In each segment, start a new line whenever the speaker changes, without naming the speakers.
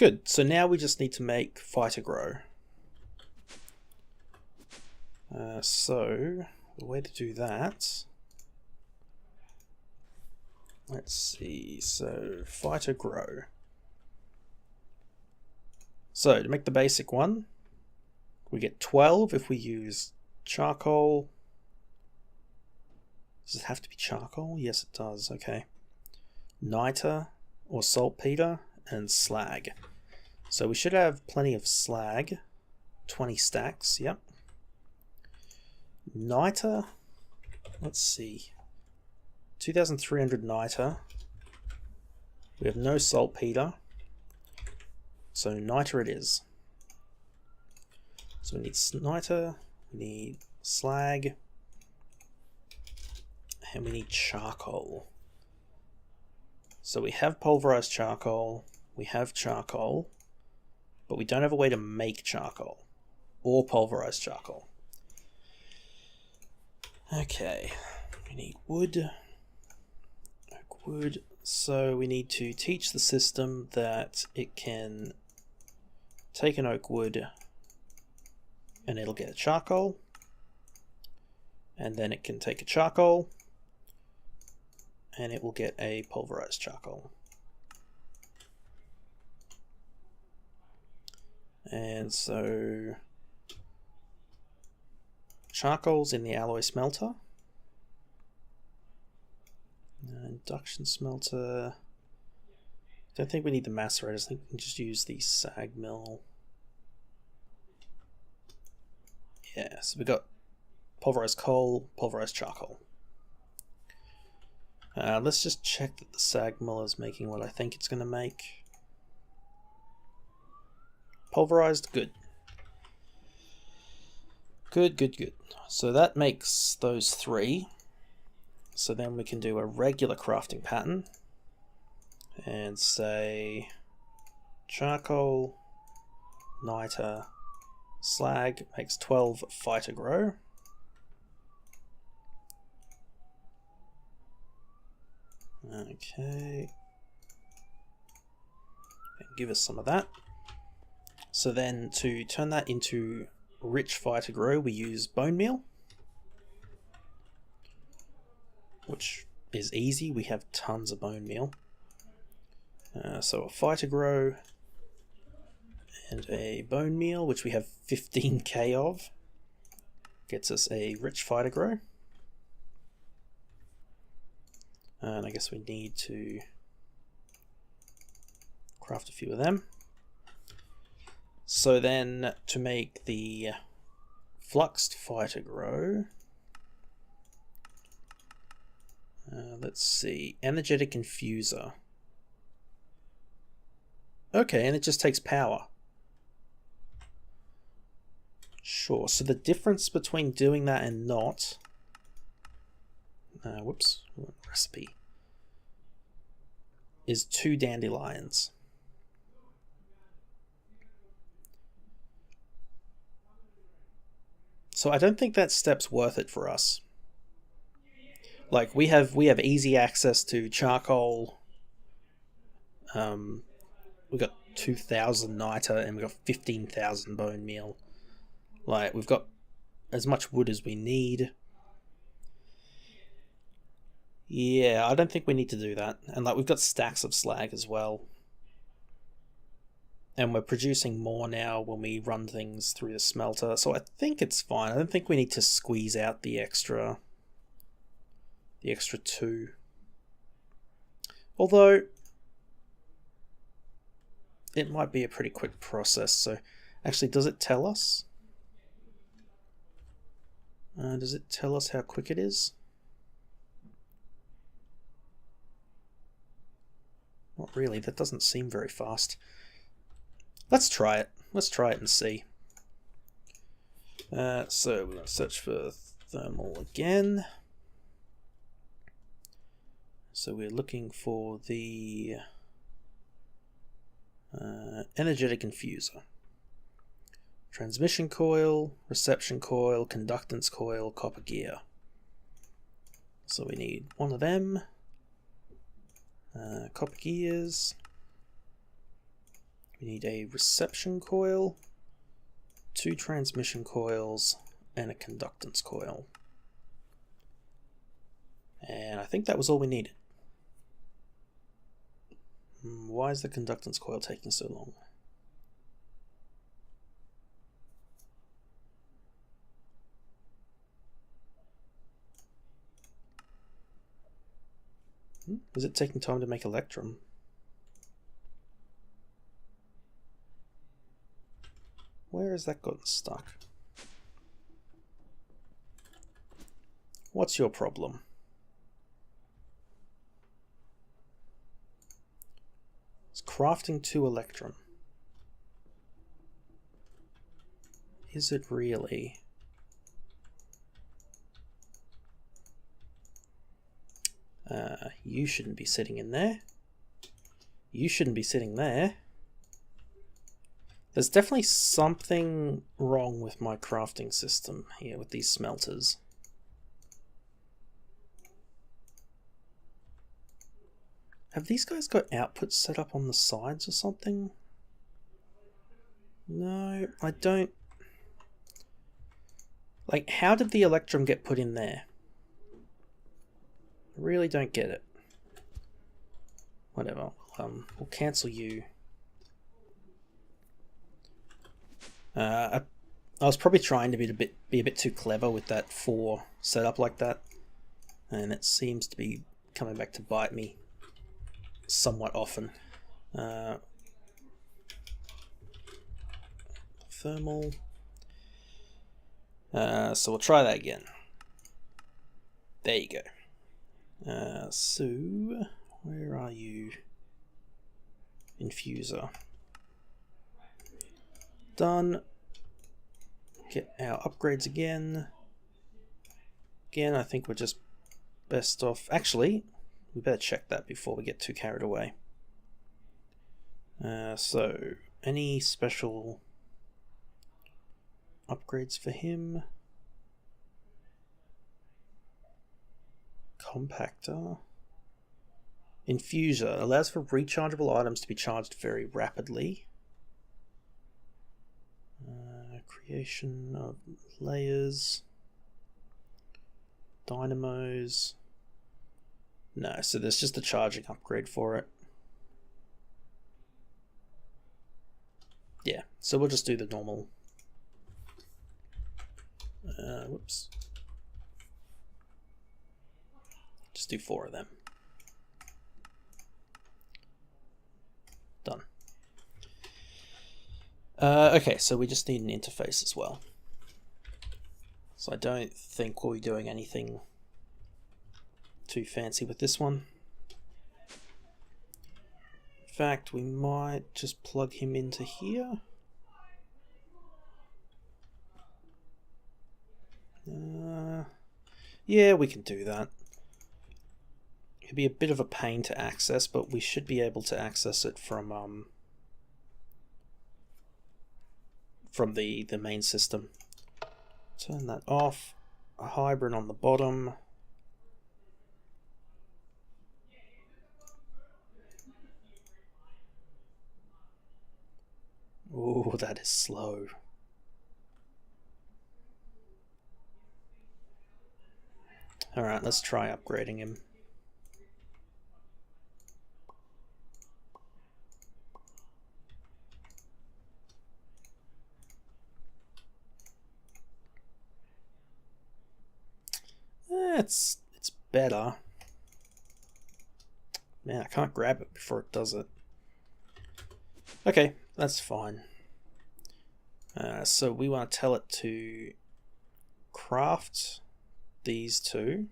Good, so now we just need to make Phyto-gro. So the way to do that, let's see, so Phyto-gro. So to make the basic one, we get 12 if we use charcoal. Does it have to be charcoal? Yes, it does. Okay. Niter or saltpeter and slag. So we should have plenty of slag. 20 stacks, yep. Niter, let's see. 2,300 niter. We have no saltpeter. So niter it is. So we need niter, we need slag, and we need charcoal. So we have pulverized charcoal, we have charcoal, but we don't have a way to make charcoal or pulverized charcoal. Okay, we need wood, oak wood, so we need to teach the system that it can take an oak wood and it'll get a charcoal, and then it can take a charcoal and it will get a pulverized charcoal. And so charcoal's in the alloy smelter. Induction smelter. Don't think we need the macerators. I think we can just use the sag mill. Yeah, so we got pulverized coal, pulverized charcoal. Let's just check that the sag mill is making what I think it's going to make. Pulverized, good. Good, good, good. So that makes those 3. So then we can do a regular crafting pattern and say charcoal, niter, slag makes 12 Phyto-gro. Okay. Give us some of that. So then to turn that into rich Phyto-gro, we use bone meal, which is easy. We have tons of bone meal. So a Phyto-gro and a bone meal, which we have 15k of, gets us a rich Phyto-gro. And I guess we need to craft a few of them. So then to make the Fluxed Phyto-gro, let's see, energetic infuser. Okay, and it just takes power. Sure, so the difference between doing that and not, whoops, recipe, is 2 dandelions. So I don't think that step's worth it for us. Like we have easy access to charcoal. We've got 2,000 niter and we've got 15,000 bone meal. Like we've got as much wood as we need. Yeah, I don't think we need to do that. And like we've got stacks of slag as well. And we're producing more now when we run things through the smelter, so I think it's fine. I don't think we need to squeeze out the extra 2. Although it might be a pretty quick process. So actually, does it tell us? Does it tell us how quick it is? Not really. That doesn't seem very fast. Let's try it. Let's try it and see. So we're going to search for thermal again. So we're looking for the energetic infuser. Transmission coil, reception coil, conductance coil, copper gear. So we need one of them. Copper gears. We need a reception coil, 2 transmission coils, and a conductance coil. And I think that was all we needed. Why is the conductance coil taking so long? Is it taking time to make electrum? Where has that gotten stuck? What's your problem? It's crafting 2 electrum. Is it really? You shouldn't be sitting in there. You shouldn't be sitting there. There's definitely something wrong with my crafting system here with these smelters. Have these guys got outputs set up on the sides or something? No, I don't. Like, how did the electrum get put in there? I really don't get it. Whatever, we'll cancel you. I was probably trying to be a bit too clever with that 4 setup like that, and it seems to be coming back to bite me somewhat often. Thermal. So we'll try that again. There you go. So where are you? Infuser. Done. Get our upgrades again. Again, I think we're just best off. Actually, we better check that before we get too carried away. So, any special upgrades for him? Compactor. Infuser allows for rechargeable items to be charged very rapidly. Creation of layers. Dynamos. No, so there's just a charging upgrade for it. Yeah, so we'll just do the normal. Whoops. Just do 4 of them. Done. Okay, so we just need an interface as well. So I don't think we'll be doing anything too fancy with this one. In fact, we might just plug him into here. Yeah, we can do that. It'd be a bit of a pain to access, but we should be able to access it from the main system. Turn that off. A hybrid on the bottom. Oh, that is slow. Alright, let's try upgrading him. It's better. Man, I can't grab it before it does it. Okay, that's fine. So we want to tell it to craft these 2.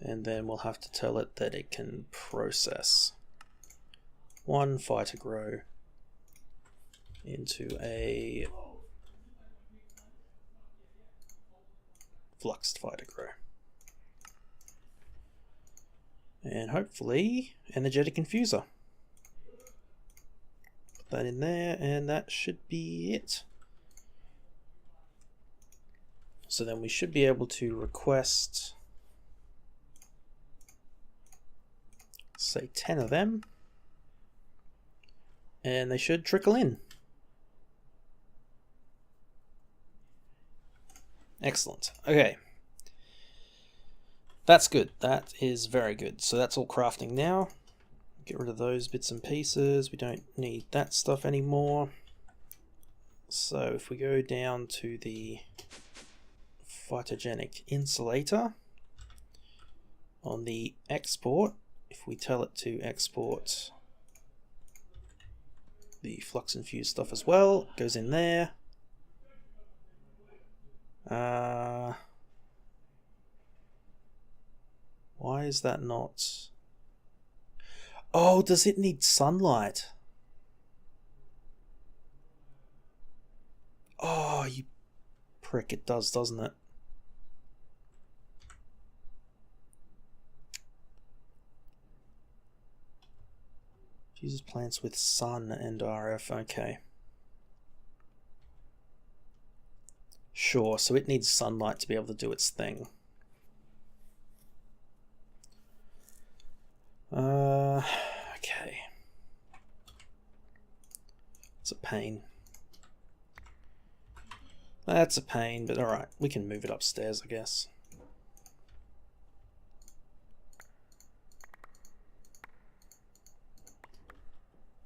And then we'll have to tell it that it can process 1 Phyto-gro into a Fluxed Phyto-gro. And hopefully energetic infuser. Put that in there, and that should be it. So then we should be able to request say 10 of them. And they should trickle in. Excellent. Okay. That's good. That is very good. So that's all crafting now. Get rid of those bits and pieces. We don't need that stuff anymore. So if we go down to the phytogenic insulator on the export, if we tell it to export the flux infused stuff as well, it goes in there. Why is that not? Oh, does it need sunlight? Oh, you prick, it does, doesn't it? Uses plants with sun and RF, okay. Sure, so it needs sunlight to be able to do its thing. Okay. It's a pain. That's a pain, but alright, we can move it upstairs, I guess.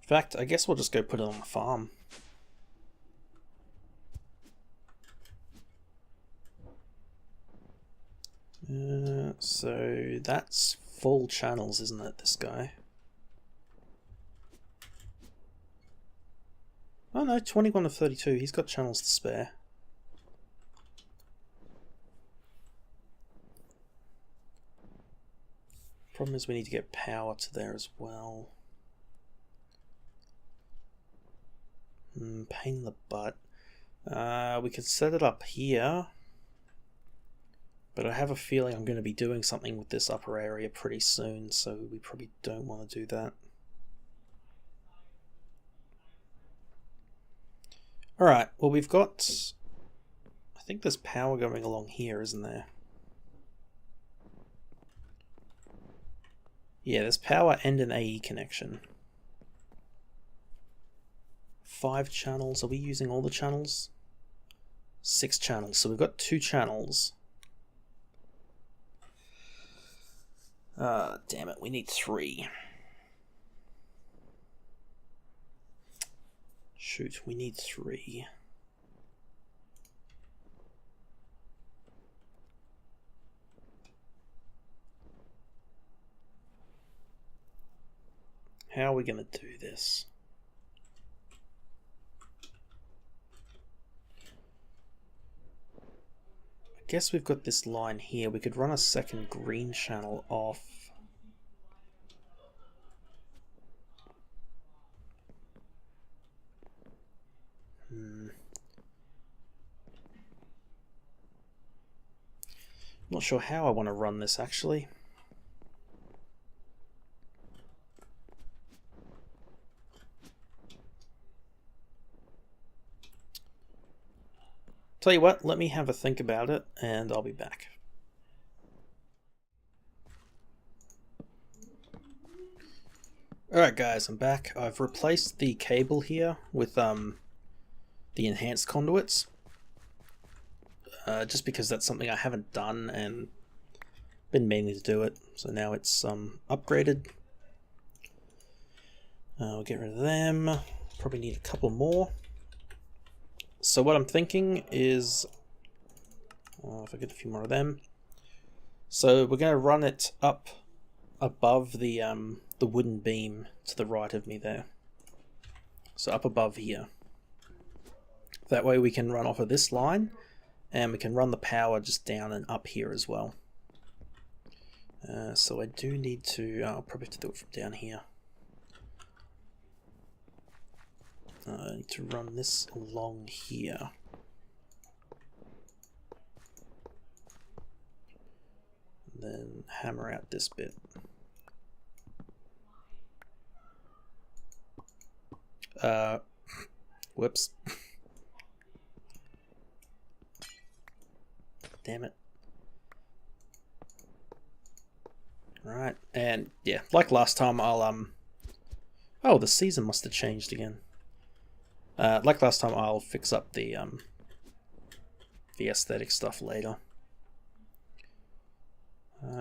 In fact, I guess we'll just go put it on the farm. So that's full channels, isn't it, this guy? Oh no, 21 of 32, he's got channels to spare. Problem is we need to get power to there as well. Pain in the butt. We could set it up here. But I have a feeling I'm going to be doing something with this upper area pretty soon, so we probably don't want to do that. Alright, well we've got... I think there's power going along here, isn't there? Yeah, there's power and an AE connection. 5 channels. Are we using all the channels? 6 channels. So we've got 2 channels. Damn it, we need 3. Shoot, we need 3. How are we going to do this? I guess we've got this line here. We could run a second green channel off. Not sure how I want to run this actually. Tell you what, let me have a think about it and I'll be back. Alright guys, I'm back. I've replaced the cable here with the enhanced conduits. Just because that's something I haven't done and been meaning to do it. So now it's upgraded. We'll get rid of them. Probably need a couple more. So what I'm thinking is, if I get a few more of them. So we're going to run it up above the wooden beam to the right of me there. So up above here. That way we can run off of this line. And we can run the power just down and up here as well. So I do need to, I'll probably have to do it from down here. I need to run this along here. And then hammer out this bit. Whoops. Damn it. Right, and yeah, like last time, I'll oh, the season must have changed again. Like last time, I'll fix up the aesthetic stuff later.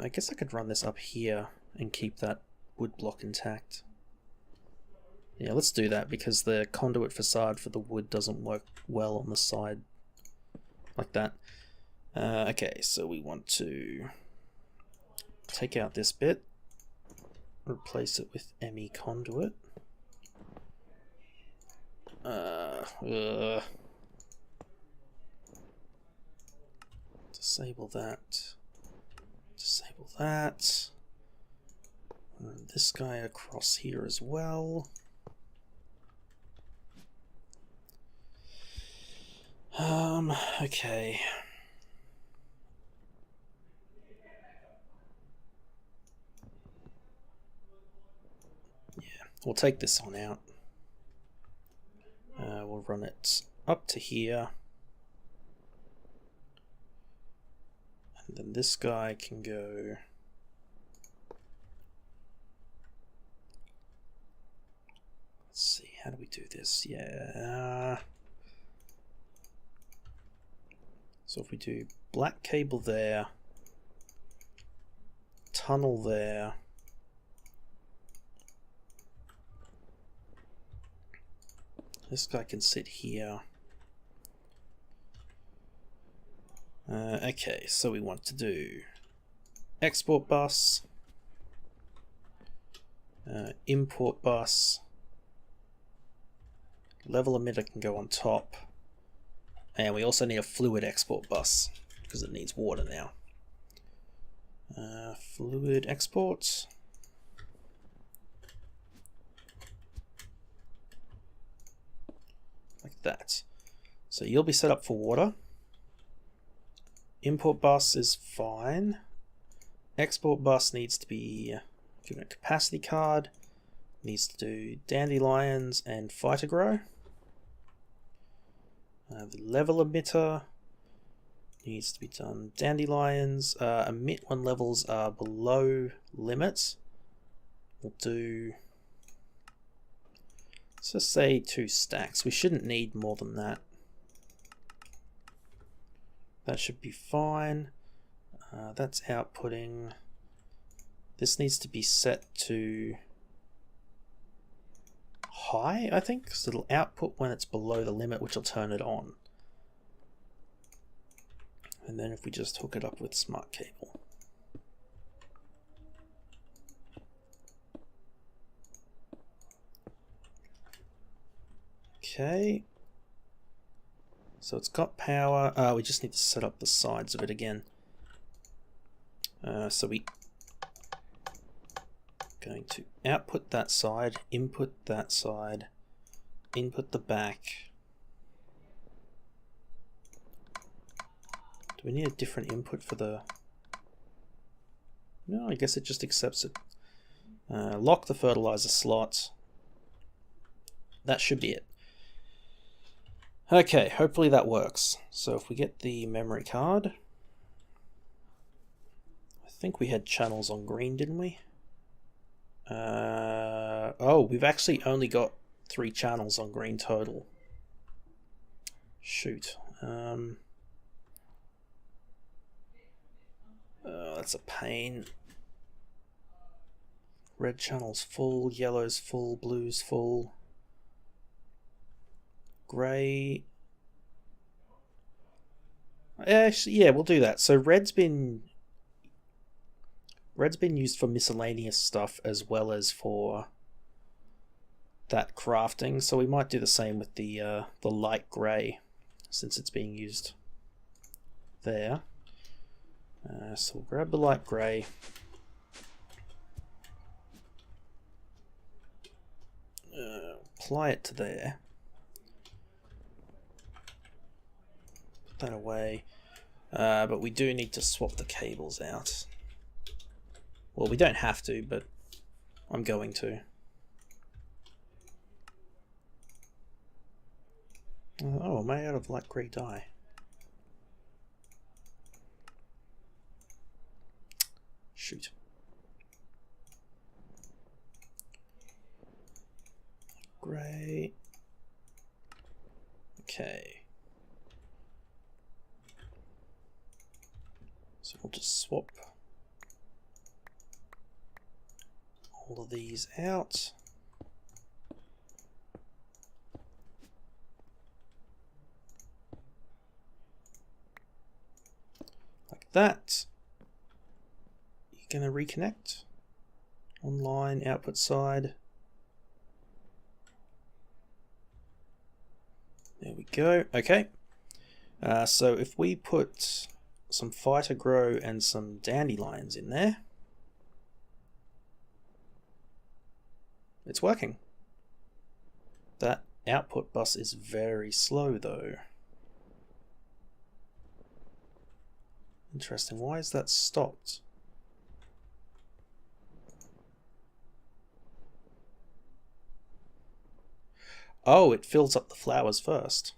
I guess I could run this up here and keep that wood block intact. Yeah, let's do that because the conduit facade for the wood doesn't work well on the side like that. Okay, so we want to take out this bit, replace it with ME conduit. Disable that. Disable that. And this guy across here as well. Okay. Yeah, we'll take this one out. We'll run it up to here. And then this guy can go... Let's see, how do we do this? Yeah. So if we do black cable there, tunnel there, this guy can sit here. Okay, so we want to do export bus, import bus, level emitter can go on top, and we also need a fluid export bus because it needs water now. Fluid export. Like that. So you'll be set up for water. Import bus is fine. Export bus needs to be given a capacity card. Needs to do dandelions and Phyto-gro. The level emitter needs to be done dandelions. Emit when levels are below limits. We'll do, let's just say 2 stacks. We shouldn't need more than that. That should be fine. That's outputting. This needs to be set to high, I think, because it'll output when it's below the limit, which will turn it on. And then if we just hook it up with smart cable. Okay. So it's got power. We just need to set up the sides of it again. So we going to output that side, input that side, input the back. Do we need a different input for the... No, I guess it just accepts it. Lock the fertilizer slot. That should be it. Okay, hopefully that works. So if we get the memory card, I think we had channels on green, didn't we? Oh, we've actually only got 3 channels on green total. Shoot. That's a pain. Red channel's full, yellow's full, blue's full. Grey. Actually, yeah, we'll do that. So red's been used for miscellaneous stuff as well as for that crafting. So we might do the same with the light grey, since it's being used there. So we'll grab the light grey. Apply it to there. Put that away. But we do need to swap the cables out. Well, we don't have to, but I'm going to. Oh, am I out of light grey dye? Shoot. grey. Okay. So we'll just swap all of these out. Like that. You're going to reconnect. Online, output side. There we go. Okay. So if we put some Phyto-gro and some dandelions in there, it's working. That output bus is very slow though. Interesting. Why is that stopped? Oh, it fills up the flowers first.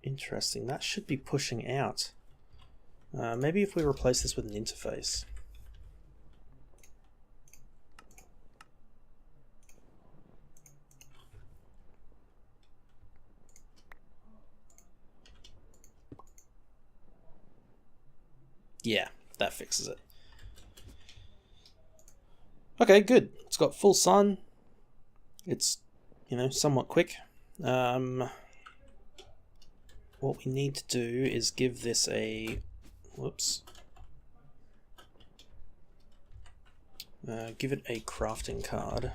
Interesting. That should be pushing out. Maybe if we replace this with an interface. Yeah, that fixes it. Okay, good. It's got full sun. It's, you know, somewhat quick. What we need to do is give this a, whoops, give it a crafting card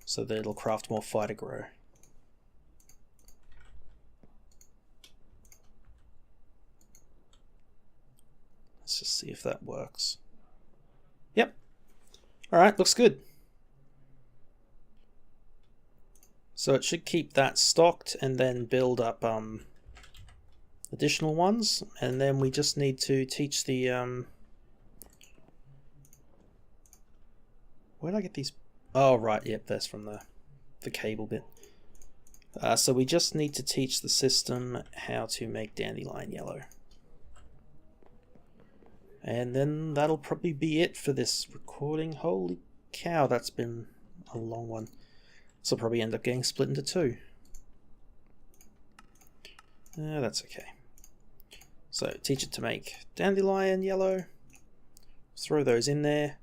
so that it'll craft more Phyto-gro. Let's just see if that works. Yep. Alright, looks good. So it should keep that stocked and then build up additional ones, and then we just need to teach the where did I get these? Oh right, yep, that's from the cable bit. So we just need to teach the system how to make dandelion yellow. And then that'll probably be it for this recording. Holy cow, that's been a long one. This will probably end up getting split into two. That's okay. So teach it to make dandelion yellow. Throw those in there.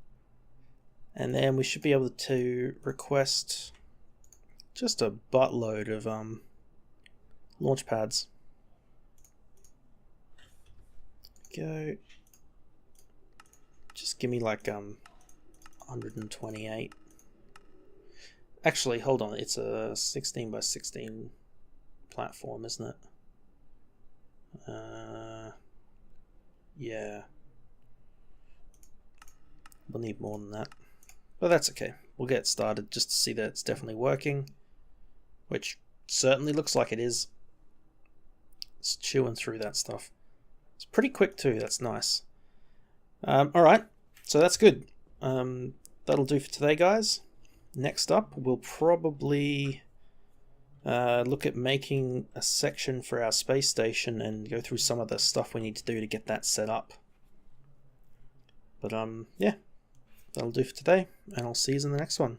And then we should be able to request just a buttload of launch pads. Go. Just give me like 128. Actually, hold on. It's a 16 by 16 platform, isn't it? Yeah. We'll need more than that. But that's okay. We'll get started just to see that it's definitely working. Which certainly looks like it is. It's chewing through that stuff. It's pretty quick too. That's nice. Alright, so that's good. That'll do for today, guys. Next up, we'll probably look at making a section for our space station and go through some of the stuff we need to do to get that set up. But yeah, that'll do for today, and I'll see you in the next one.